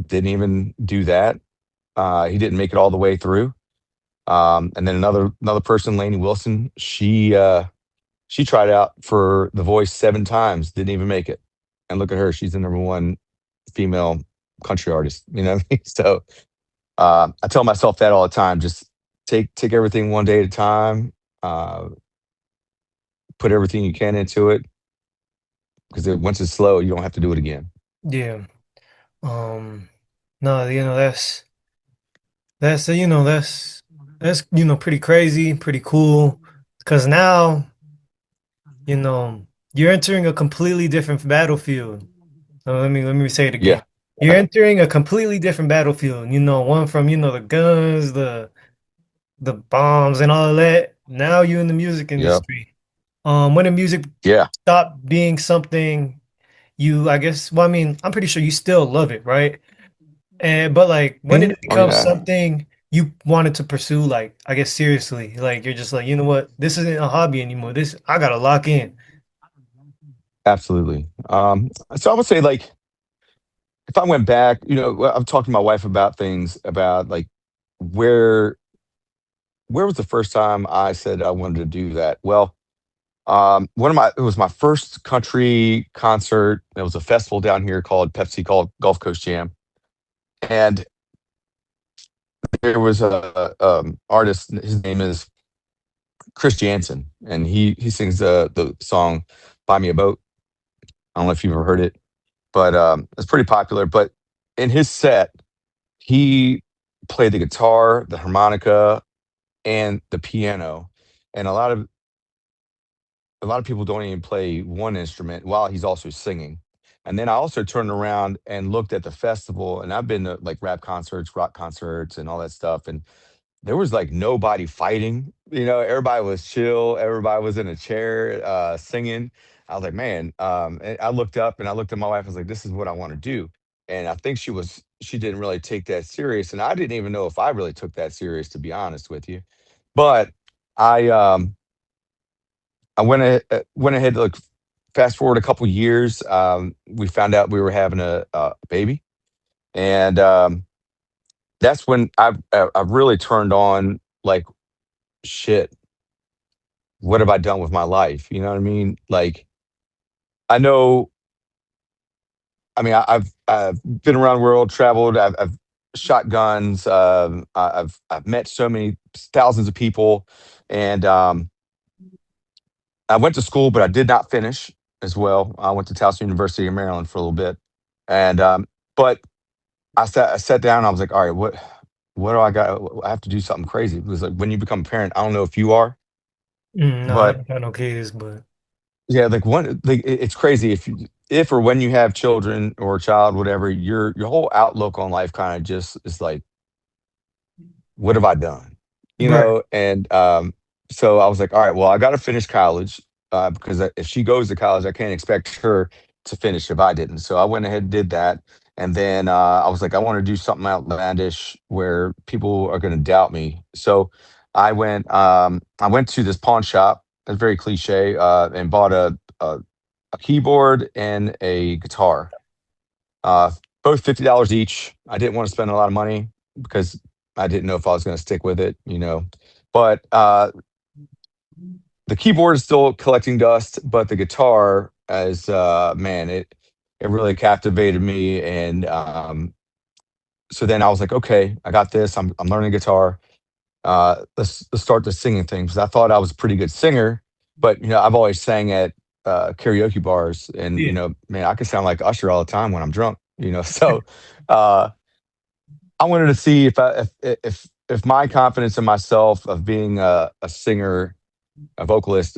Didn't even do that. He didn't make it all the way through. And then another person, Lainey Wilson, she tried out for The Voice 7 times, didn't even make it. And look at her, she's the number one female country artist. You know what I mean? So I tell myself that all the time. Just take everything one day at a time. Uh, put everything you can into it because once it's slow, you don't have to do it again.
Yeah. Um, no, that's pretty crazy, pretty cool. Because now, you're entering a completely different battlefield. Let me say it again.
Yeah.
You're entering a completely different battlefield. One from, the guns, the bombs and all that. Now you're in the music
Yeah.
industry. When the music
Yeah.
stopped being something I guess, well, I mean, I'm pretty sure you still love it, right? But like, when did it
Oh
become
yeah.
something you wanted to pursue, like, I guess seriously? Like, you're just like, you know what? This isn't a hobby anymore. I gotta lock in.
Absolutely. So I would say like if I went back, I've talked to my wife about things about like where where was the first time I said I wanted to do that? Well, One of my it was my first country concert. It was a festival down here called Pepsi called Gulf Coast Jam, and there was a artist. His name is Chris Jansen, and he sings the song "Buy Me a Boat." I don't know if you've ever heard it, but it's pretty popular. But in his set, he played the guitar, the harmonica, and the piano. And a lot of people don't even play one instrument while he's also singing. And then I also turned around and looked at the festival, and I've been to like rap concerts, rock concerts, and all that stuff. And there was like nobody fighting. Everybody was chill. Everybody was in a chair singing. I was like, man. And I looked up and I looked at my wife. I was like, this is what I want to do. And I think she didn't really take that serious, and I didn't even know if I really took that serious, to be honest with you. But I went ahead, like, fast forward a couple years. We found out we were having a baby, and that's when I really turned on, like, shit. What have I done with my life? You know what I mean? Like, I know. I mean, I've been around the world, traveled. I've shot guns. I've met so many thousands of people, and I went to school, but I did not finish as well. I went to Towson University in Maryland for a little bit, and but I sat down. And I was like, all right, what do I got? I have to do something crazy because, like, when you become a parent, I don't know if you are,
No, I
but
don't got no kids, but
yeah, like, it's crazy if or when you have children or a child, whatever, your whole outlook on life kind of just is like, what have I done?
right.
And so I was like, all right, well, I got to finish college, because if she goes to college, I can't expect her to finish if I didn't. So I went ahead and did that. And then I was like, I want to do something outlandish where people are going to doubt me. So I went to this pawn shop. It's very cliche, and bought a keyboard and a guitar, uh, both $50 each. I didn't want to spend a lot of money because I didn't know if I was going to stick with it. But the keyboard is still collecting dust, but the guitar, as man, it really captivated me. And so then I was like, okay, I got this. I'm learning guitar. Let's start the singing thing, because I thought I was a pretty good singer, but I've always sang at karaoke bars, and
Yeah.
man, I can sound like Usher all the time when I'm drunk. So uh, I wanted to see if my confidence in myself of being a singer, a vocalist,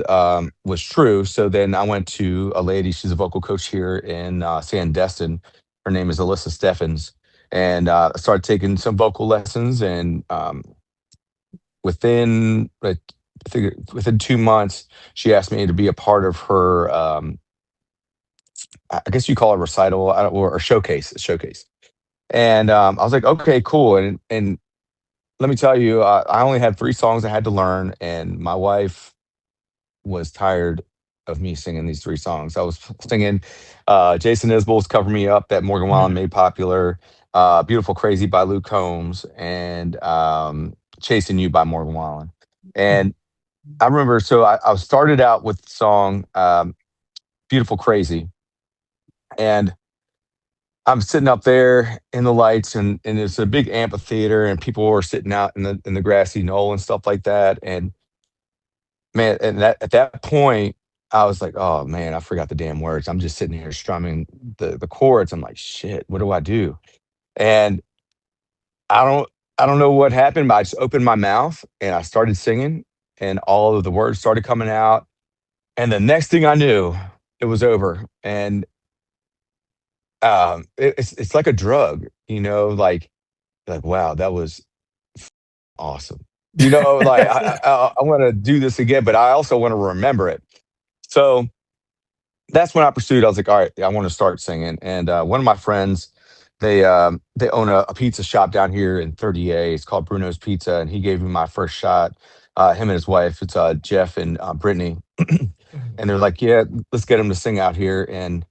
was true. So then I went to a lady. She's a vocal coach here in San Destin. Her name is Alyssa Steffens, and I started taking some vocal lessons. And within like I think within 2 months, she asked me to be a part of her. I guess you call it recital, or showcase. And I was like, okay, cool. And let me tell you, I only had 3 songs I had to learn, and my wife was tired of me singing these 3 songs. I was singing Jason Isbell's "Cover Me Up" that Morgan Wallen
Mhm.
made popular, "Beautiful Crazy" by Luke Combs, and "Chasing You" by Morgan Wallen. And I remember, so I started out with the song, "Beautiful Crazy," and I'm sitting up there in the lights, and it's a big amphitheater, and people were sitting out in the grassy knoll and stuff like that. And man, and at that point, I was like, "Oh, man, I forgot the damn words." I'm just sitting here strumming the chords. I'm like, "Shit, what do I do?" And I don't I don't know what happened, but I just opened my mouth and I started singing, and all of the words started coming out. And the next thing I knew, it was over. And it's like a drug, like, wow, that was awesome. Like, I want to do this again, but I also want to remember it. So that's when I pursued. I was like, all right, I want to start singing. And one of my friends, they own a pizza shop down here in 30A. It's called Bruno's Pizza, and he gave me my first shot. Him and his wife, it's Jeff and Brittany, and they're like, yeah, let's get him to sing out here. And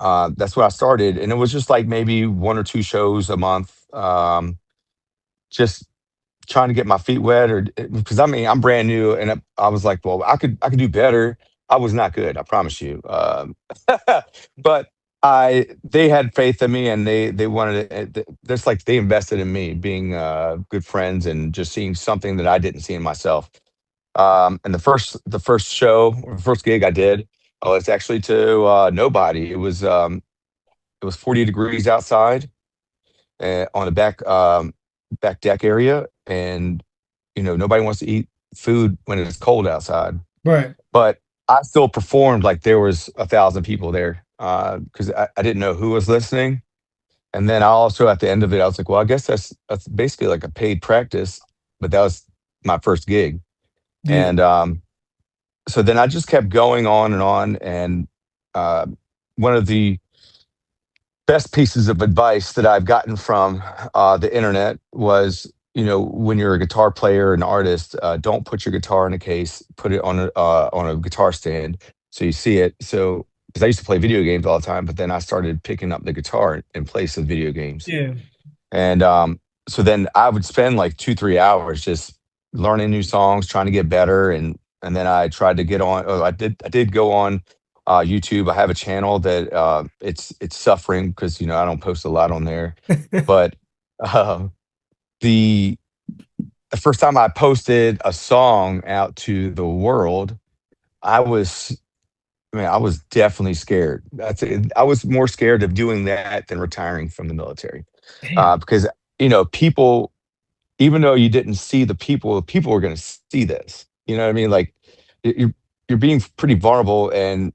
that's what I started. And it was just like maybe 1 or 2 shows a month, just trying to get my feet wet, or because I mean, I'm brand new, and I was like, well, I could do better. I was not good, I promise you. But I they had faith in me, and they wanted to, just like they invested in me, being good friends and just seeing something that I didn't see in myself. And the first show, or the first gig I did, oh, it's actually to nobody. It was 40 degrees outside, on the back deck area, and nobody wants to eat food when it's cold outside.
Right.
But I still performed like there was 1,000 people there, because I didn't know who was listening. And then I also, at the end of it, I was like, well, I guess that's basically like a paid practice, but that was my first gig.
Yeah.
And so then I just kept going on and on. And uh, one of the best pieces of advice that I've gotten from the internet was, when you're a guitar player and artist, don't put your guitar in a case, put it on a guitar stand so you see it. So, because I used to play video games all the time, but then I started picking up the guitar in place of video games.
Yeah.
And so then I would spend like 2, 3 hours just learning new songs, trying to get better. And then I tried to get on. Oh, I did go on YouTube. I have a channel that it's suffering because I don't post a lot on there. But uh, the the first time I posted a song out to the world, I was I was definitely scared. That's it. I was more scared of doing that than retiring from the military,
Damn.
because people, even though you didn't see the people were going to see this. You know what I mean? Like, you're being pretty vulnerable and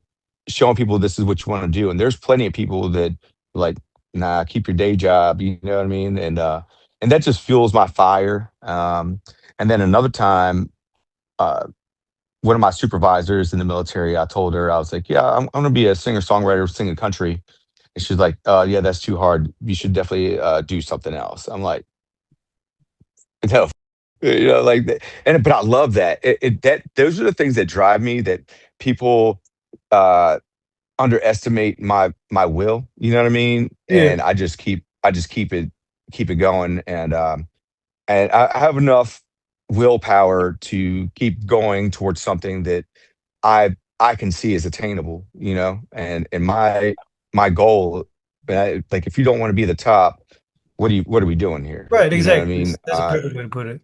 showing people this is what you want to do. And there's plenty of people that, like, nah, keep your day job. You know what I mean? And that just fuels my fire. And then another time, uh, one of my supervisors in the military, I told her, I was like, yeah, I'm going to be a singer songwriter, singing country. And she's like, yeah, that's too hard. You should definitely do something else. I'm like, no, like that. And but I love that. That those are the things that drive me. That people uh, underestimate my will. You know what I mean?
Yeah.
And I just keep it going. And I have enough willpower to keep going towards something that I can see as attainable. And my goal. Like, if you don't want to be the top, what are we doing here?
Right.
You know what I
Exactly.
mean?
That's a perfect way to put it.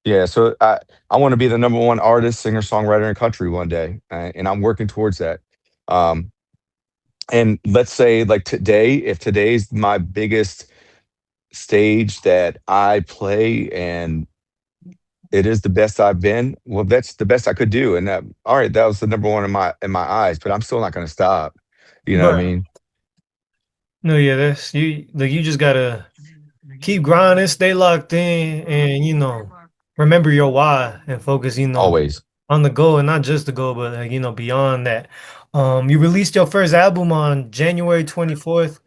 Yeah, so I want to be the number one artist, singer, songwriter in country one day, and I'm working towards that. Um, and let's say, like, today, if today's my biggest stage that I play, and it is the best I've been, well, that's the best I could do. And all right, that was the number one in my eyes, but I'm still not going to stop. You know what I
Right.
mean?
No, yeah, that's you. Like you just gotta keep grinding, stay locked in, and remember your why and focus,
Always.
on the goal and not just the goal, but like, beyond that. You released your first album on January 24th,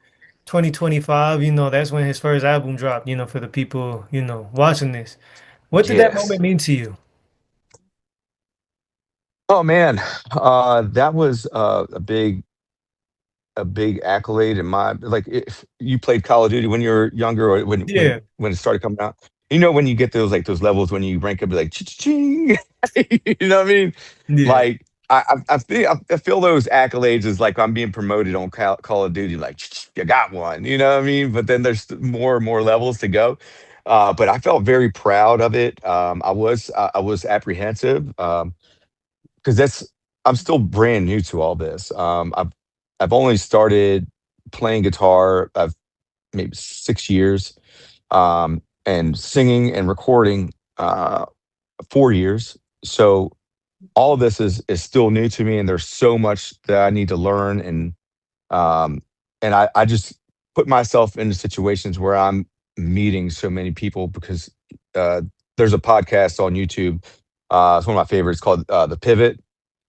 2025. That's when his first album dropped, for the people, watching this. What did that
Yes.
moment mean to you?
Oh man, that was a big accolade in my, like, if you played Call of Duty when you were younger, or when when
Yeah,
when it started coming out. When you get those, like, those levels when you rank up, like, ching. You know what I mean?
yeah,
Like, I feel those accolades as like I'm being promoted on Call of Duty, like, you got one. You know what I mean? But then there's more and more levels to go. But I felt very proud of it. I was apprehensive, because I'm still brand new to all this. I've only started playing guitar, maybe 6 years, and singing and recording, 4 years. So all of this is still new to me, and there's so much that I need to learn. And I just put myself into situations where I'm meeting so many people, because uh, there's a podcast on YouTube. It's one of my favorites, called The Pivot.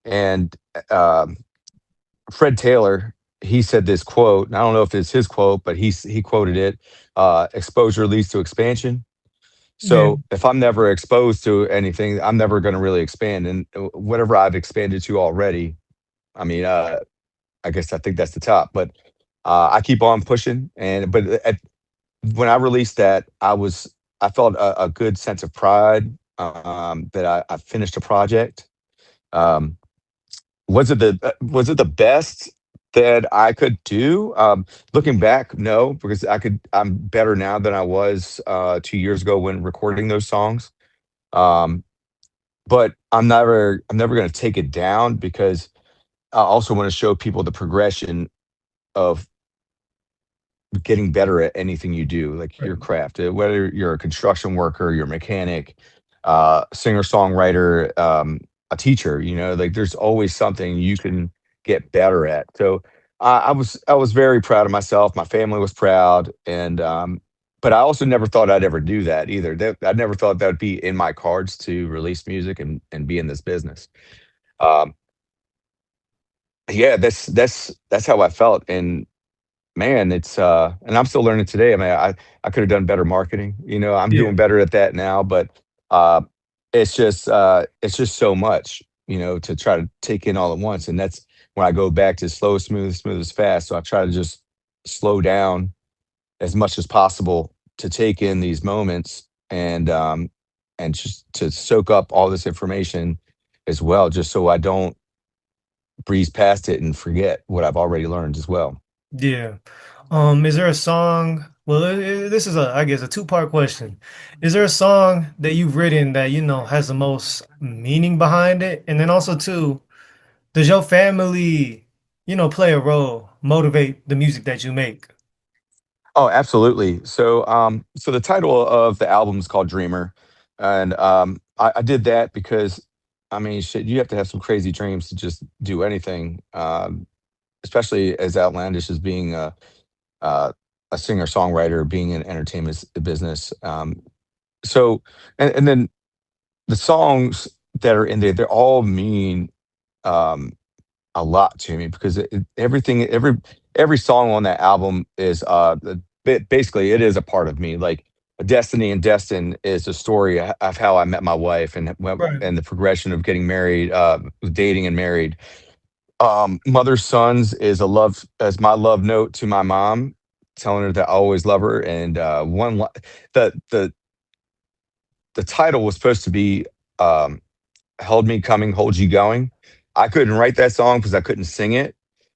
And um, Fred Taylor, he said this quote, and I don't know if it's his quote, but he quoted it: "Exposure leads to expansion."
yeah.
So if I'm never exposed to anything, I'm never going to really expand. And whatever I've expanded to already, I mean, I guess I think that's the top. But I keep on pushing. When I released that, I felt a good sense of pride, that I finished a project. Um, was it the best that I could do? Looking back, no, because I'm better now than I was 2 years ago when recording those songs. Um, but I'm never gonna take it down because I also want to show people the progression of getting better at anything you do, like your
Right.
craft, whether you're a construction worker, you're a mechanic, singer songwriter, a teacher. Like there's always something you can get better at. So I was very proud of myself. My family was proud, and but I also never thought I'd ever do that either. I never thought that would be in my cards to release music and be in this business. Um, yeah, that's how I felt, and man, and I'm still learning today. I mean, I could have done better marketing. I'm
Yeah.
doing better at that now, but uh, it's just so much, to try to take in all at once. And that's when I go back to slow, smooth, smooth as fast. So I try to just slow down as much as possible to take in these moments and just to soak up all this information as well, just so I don't breeze past it and forget what I've already learned as well.
Yeah. Is there a song? Well, this is I guess, a two-part question. Is there a song that you've written that has the most meaning behind it? And then also, too, does your family, play a role, motivate the music that you make?
Oh, absolutely. So the title of the album is called Dreamer, and I did that because, I mean, shit, you have to have some crazy dreams to just do anything, especially as outlandish as being uh, a singer songwriter, being in entertainment business. So, and then the songs that are in there, they're all mean. Um, a lot to me because every song on that album is basically it is a part of me. Like Destiny and Destin is a story of how I met my wife
Right.
and the progression of getting married, dating and married. Mother Sons is a love as my love note to my mom, telling her that I always love her. And the the the title was supposed to be um, "Held Me Coming, Hold You Going." I couldn't write that song because I couldn't sing it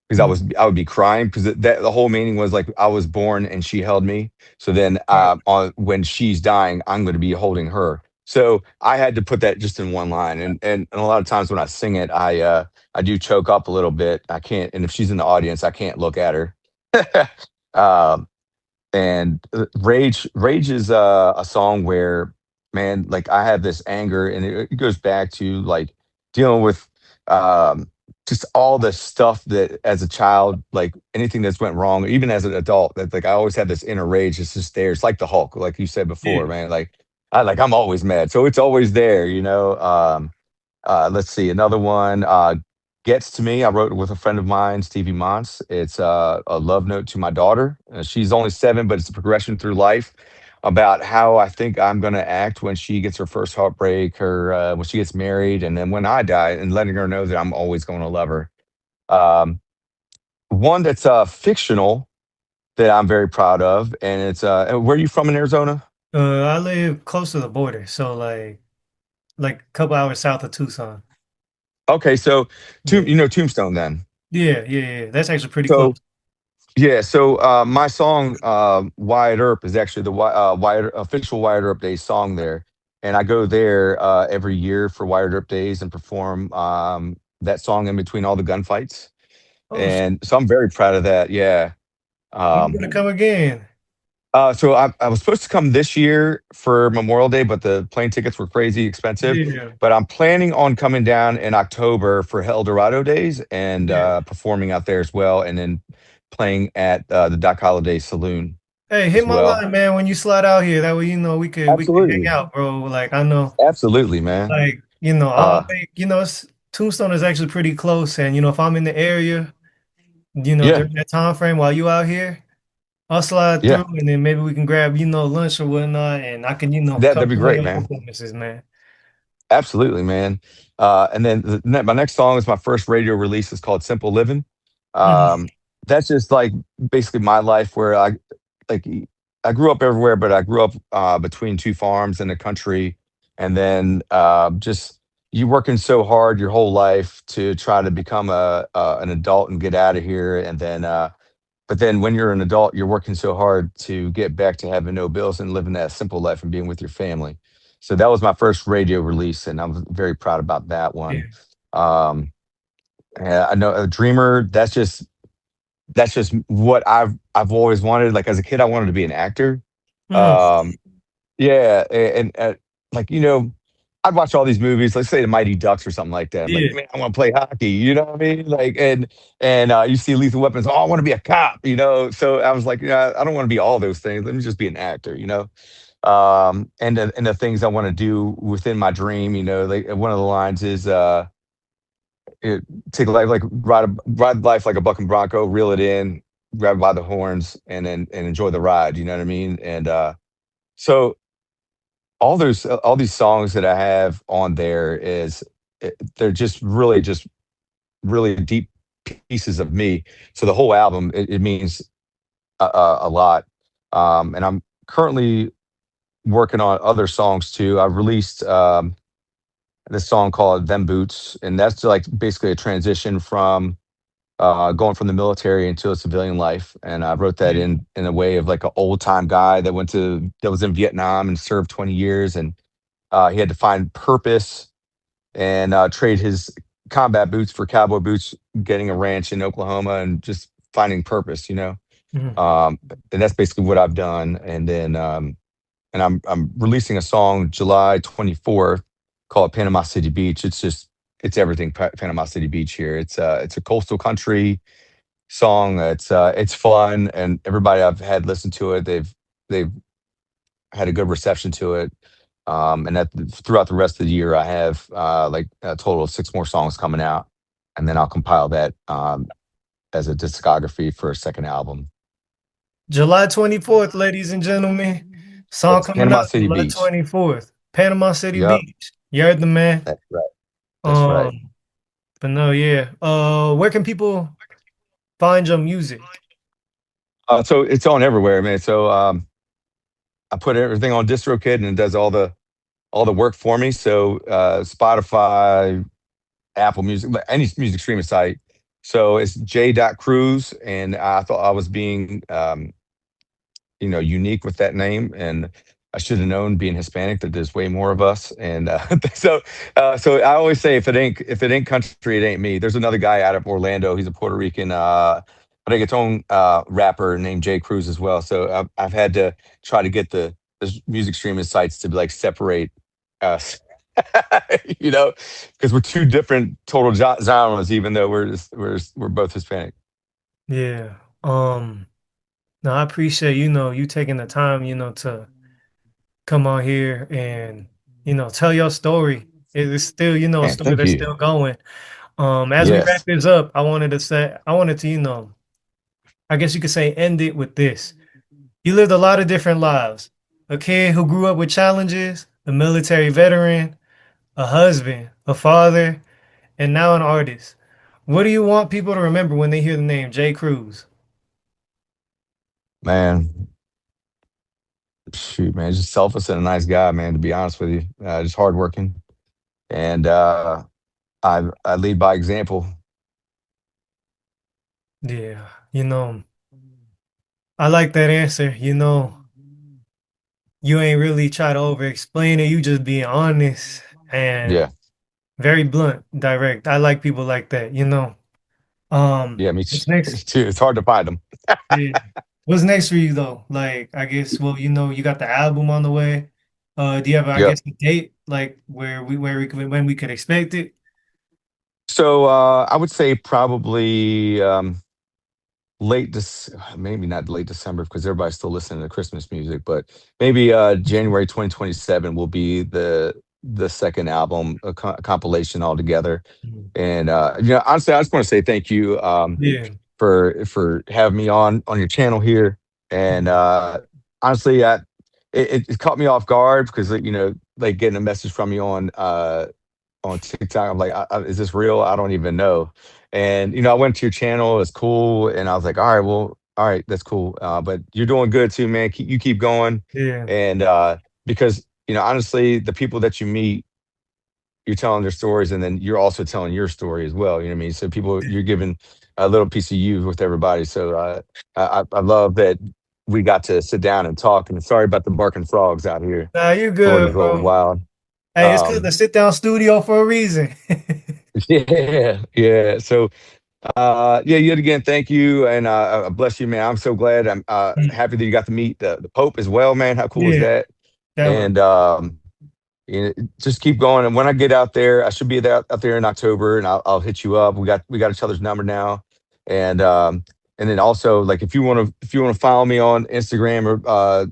because
Mm.
I would be crying because the whole meaning was like I was born and she held me. So then
Right.
on when she's dying, I'm going to be holding her. So I had to put that just in one line, and a lot of times when I sing it, I do choke up a little bit. I can't, and if she's in the audience, I can't look at her. um, and Rage is a song where, man, like I have this anger, and it goes back to like dealing with um just all the stuff that as a child, like anything that's went wrong, even as an adult, that like I always had this inner rage. It's just there. It's like the Hulk, like you said before,
Yeah.
man. I'm always mad, so it's always there. Let's see, another one, Gets to Me. I wrote it with a friend of mine, Stevie Mons. It's a love note to my daughter. She's only 7, but it's a progression through life about how I think I'm going to act when she gets her first heartbreak, or when she gets married, and then when I die, and letting her know that I'm always going to love her. Um, One that's fictional that I'm very proud of, and it's where are you from in Arizona?
I live close to the border, so like a couple hours south of Tucson.
Okay, so
Yeah.
Tombstone then.
Yeah, yeah, yeah. That's actually pretty close.
So yeah, so my song "Wired Earp" is actually the Wired official Wired Earp Day song there, and I go there every year for Wired Earp Days and perform that song in between all the gunfights,
Oh,
and so I'm very proud of that. Yeah.
when you
Um,
gonna come again?
so I was supposed to come this year for Memorial Day, but the plane tickets were crazy expensive.
Yeah,
But I'm planning on coming down in October for El Dorado Days and
yeah.
performing out there as well, and then playing at the Doc Holliday Saloon
Hey, hit
as
my
well.
line, man, when you slide out here. That way, we can hang
Absolutely,
out, bro. Like I know,
absolutely, man.
like I'll
Uh,
make Tombstone is actually pretty close, and if I'm in the area,
yeah,
during that time frame while you out here, I'll slide
yeah,
through, and then maybe we can grab lunch or whatnot, and I can
that'd
come
be
to one of
great,
your
man.
performances, man.
Absolutely, man. And then my next song is my first radio release. It's called "Simple Living."
Mhm.
Um, that's just like basically my life where like I grew up everywhere, but I grew up between two farms in the country, and then just you working so hard your whole life to try to become an adult and get out of here, and then but then when you're an adult, you're working so hard to get back to having no bills and living that simple life and being with your family. So that was my first radio release, and I'm very proud about that one.
Yeah.
Um, I know a dreamer. That's just what I've always wanted. Like as a kid, I wanted to be an actor.
Mm,
Um, yeah, and like I'd watch all these movies, let's say the Mighty Ducks or something like that. I'm like,
yeah.
man, I want to play hockey. You know what I mean? Like, and you see Lethal Weapons. Oh, I want to be a cop. So I was like, I don't want to be all those things. Let me just be an actor. And the things I want to do within my dream. Like one of the lines is it, take life like ride life like a bucking bronco, reel it in, grab it by the horns, and enjoy the ride. You know what I mean? And so all these songs that I have on there they're just really deep pieces of me. So the whole album it means a lot. And I'm currently working on other songs too. I've released this song called "Them Boots," and that's like basically a transition from going from the military into a civilian life. And I wrote that
Yeah.
in a way of like an old time guy that was in Vietnam and served 20 years, and he had to find purpose and trade his combat boots for cowboy boots, getting a ranch in Oklahoma and just finding purpose.
Mhm.
Um, and that's basically what I've done. And I'm releasing a song July 24th called Panama City Beach. It's everything Panama City Beach here. It's a coastal country song. It's fun, and everybody I've had listen to it, they've had a good reception to it. And that throughout the rest of the year, I have like a total of six more songs coming out, and then I'll compile that as a discography for a second album.
July 24th, ladies and gentlemen. Song
That's
coming
Panama
out
City
July
Beach.
24th. Panama City
Yep,
Beach. You heard the man.
that's right. That's right.
Um, but no, yeah. Where can people find your music?
So it's on everywhere, man. So I put everything on DistroKid, and it does all the work for me. So Spotify, Apple Music, any music streaming site. So it's Cruz, and I thought I was being unique with that name, and I should have known, being Hispanic, that there's way more of us. And so I always say, if it ain't country, it ain't me. There's another guy out of Orlando. He's a Puerto Rican reggaeton rapper named Jay Cruz as well. So I've had to try to get the music streaming sites to like separate us. you know, because we're two different total genres, even though we're both Hispanic.
Yeah. No, I appreciate, you taking the time, to come on here and, tell your story. It is still, a
Man,
story
thank
that's
you.
still going. As we wrap
Yes.
this up, I wanted to, I guess you could say end it with this. You lived a lot of different lives. A kid who grew up with challenges, a military veteran, a husband, a father, and now an artist. What do you want people to remember when they hear the name Jay Cruz?
Man, shoot, man, just selfless and a nice guy, man. To be honest with you, just hardworking, and I lead by example.
Yeah, I like that answer. You ain't really try to over explain it. You just being honest and
Yeah,
very blunt, direct. I like people like that.
yeah, me
What's next?
too. It's hard to find them.
Yeah. What's next for you though? Like, I guess, well, you got the album on the way. Do you have, I
Yep.
guess, a date like when we could expect it?
So I would say probably maybe not late December because everybody's still listening to Christmas music, but maybe January 2027 will be the second album, a compilation altogether.
Mhm.
And honestly, I just want to say thank you
Yeah.
for having me on your channel here. And honestly, it caught me off guard because like getting a message from you on TikTok. I'm like, is this real? I don't even know. And I went to your channel. It's cool, and I was like, all right, well, all right, that's cool. But you're doing good too, man. You keep going,
Yeah.
and because honestly, the people that you meet you're telling their stories, and then you're also telling your story as well. You know what I mean? So people, you're giving a little piece of you with everybody. So I love that we got to sit down and talk. And sorry about the barking frogs out here.
Nah, you
Florida's
good,
a little
bro.
wild.
Hey, it's called the
Um,
Sit Down Studio for a reason.
yeah, yeah. So yeah, yet again, thank you, and bless you, man. I'm so glad. I'm happy that you got to meet the Pope as well, man. How cool is
Yeah,
that?
that was
And you know, just keep going. And when I get out there, I should be there out there in October, and I'll hit you up. We got each other's number now, and then also like if you want to follow me on Instagram or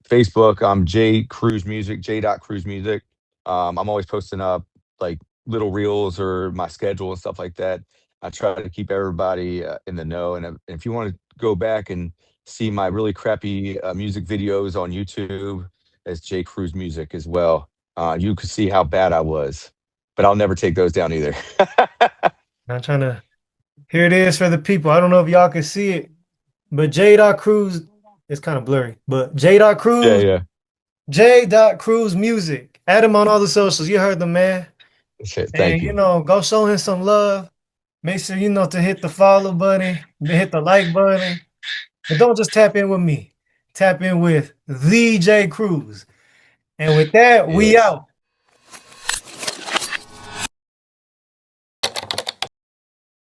Facebook, I'm J Cruz Music, J dot Cruz Music. I'm always posting up like little reels or my schedule and stuff like that. I try to keep everybody in the know. And if you want to go back and see my really crappy music videos on YouTube, as J Cruz Music as well, you could see how bad I was. But I'll never take those down either.
I'm trying to. Here it is for the people. I don't know if y'all can see it, but J. Cruz is kind of blurry. But J.
Yeah,
Cruz,
yeah.
J. Cruz Music. Add him on all the socials. You heard the man.
Shit,
And
thank you.
go show him some love. Make sure to hit the follow button, hit the like button. But don't just tap in with me. Tap in with the J. Cruz. And with that, we
Yes.
out.